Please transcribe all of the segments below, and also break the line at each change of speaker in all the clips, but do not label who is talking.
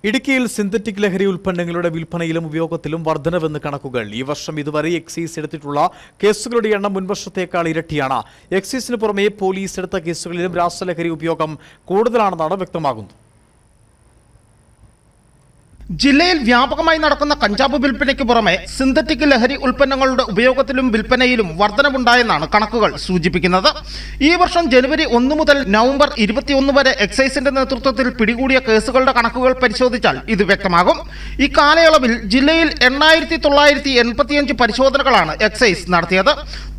ഇടുക്കിയിൽ സിന്തറ്റിക് ലഹരി ഉൽപ്പന്നങ്ങളുടെ വിൽപ്പനയിലും ഉപയോഗത്തിലും വർധനവെന്ന് കണക്കുകൾ. ഈ വർഷം ഇതുവരെ എക്സൈസ് എടുത്തിട്ടുള്ള കേസുകളുടെ എണ്ണം മുൻവർഷത്തേക്കാൾ ഇരട്ടിയാണ്. എക്സൈസിന് പുറമെ പോലീസ് എടുത്ത കേസുകളിലും രാസലഹരി ഉപയോഗം കൂടുതലാണെന്നാണ് വ്യക്തമാകുന്നത്.
ജില്ലയിൽ വ്യാപകമായി നടക്കുന്ന കഞ്ചാവ് വിൽപ്പനയ്ക്ക് പുറമെ സിന്തറ്റിക് ലഹരി ഉൽപ്പന്നങ്ങളുടെ ഉപയോഗത്തിലും വിൽപ്പനയിലും വർധനവുണ്ടായെന്നാണ് കണക്കുകൾ സൂചിപ്പിക്കുന്നത്. ഈ വർഷം ജനുവരി 1 മുതൽ നവംബർ 21 വരെ എക്സൈസിന്റെ നേതൃത്വത്തിൽ പിടികൂടിയ കേസുകളുടെ കണക്കുകൾ പരിശോധിച്ചാൽ ഇത് വ്യക്തമാകും. ഈ കാലയളവിൽ ജില്ലയിൽ 8,985 പരിശോധനകളാണ് എക്സൈസ് നടത്തിയത്.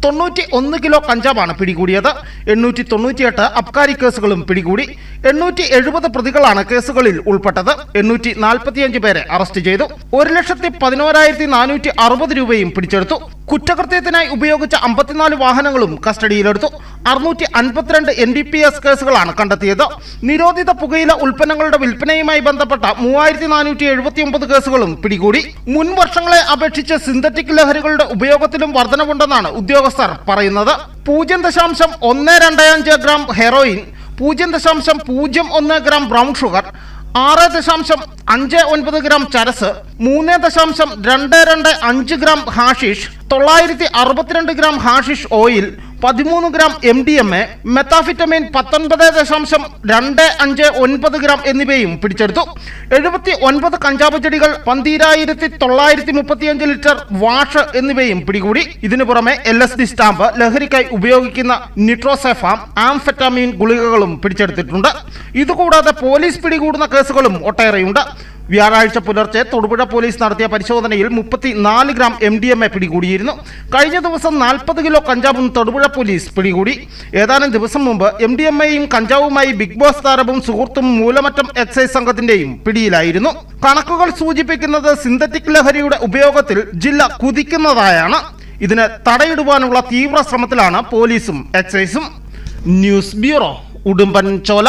91 കിലോ കഞ്ചാവാണ് പിടികൂടിയത്. 898 അബ്കാരി കേസുകളും പിടികൂടി. 870 പ്രതികളാണ് കേസുകളിൽ ഉൾപ്പെട്ടത്. 845 പേരെ അറസ്റ്റ് ചെയ്തു. 1,11,460 രൂപയും പിടിച്ചെടുത്തു. കുറ്റകൃത്യത്തിനായി ഉപയോഗിച്ച 54 വാഹനങ്ങളും കസ്റ്റഡിയിലെടുത്തു. 652 NDPS കേസുകളാണ് കണ്ടെത്തിയത്. നിരോധിത പുകയില ഉൽപ്പന്നങ്ങളുടെ വിൽപ്പനയുമായി ബന്ധപ്പെട്ട 3,479 കേസുകളും പിടികൂടി. മുൻ വർഷങ്ങളെ അപേക്ഷിച്ച് സിന്തറ്റിക് ലഹരികളുടെ ഉപയോഗത്തിലും വർധനവുണ്ടെന്നാണ് ഉദ്യോഗസ്ഥർ പറയുന്നത്. 0.125 gram heroin, 0.01 gram brown sugar, 6.59 gram charas, 3.225 gram hashish, 962 gram hashish oil, 13 gram MDMA, methamphetamine 19.259 gram എന്നിവയും പിടിച്ചെടുത്തു. 79 കഞ്ചാവ് ചെടികൾ, 12,935 ലിറ്റർ വാഷ് എന്നിവയും പിടികൂടി. ഇതിനു പുറമെ LSD സ്റ്റാമ്പ്, ലഹരിക്കായി ഉപയോഗിക്കുന്ന നിട്രോസെഫാം, ആംഫെറ്റാമിൻ ഗുളികകളും പിടിച്ചെടുത്തിട്ടുണ്ട്. ഇതുകൂടാതെ പോലീസ് പിടികൂടുന്ന കേസുകളും ഒട്ടേറെയുണ്ട്. വ്യാഴാഴ്ച പുലർച്ചെ തൊടുപുഴ പോലീസ് നടത്തിയ പരിശോധനയിൽ 34 ഗ്രാം MDMA പിടികൂടിയിരുന്നു. കഴിഞ്ഞ ദിവസം 40 കിലോ കഞ്ചാവും തൊടുപുഴ പോലീസ് പിടികൂടി. ഏതാനും ദിവസം മുമ്പ് MDMAയും കഞ്ചാവുമായി ബിഗ് ബോസ് താരവും സുഹൃത്തും മൂലമറ്റം എക്സൈസ് സംഘത്തിന്റെയും പിടിയിലായിരുന്നു. കണക്കുകൾ സൂചിപ്പിക്കുന്നത് സിന്തറ്റിക് ലഹരിയുടെ ഉപയോഗത്തിൽ ജില്ല കുതിക്കുന്നതായാണ്. ഇതിന് തടയിടുവാനുള്ള തീവ്ര ശ്രമത്തിലാണ് പോലീസും എക്സൈസും. News bureau, Udumbanchola.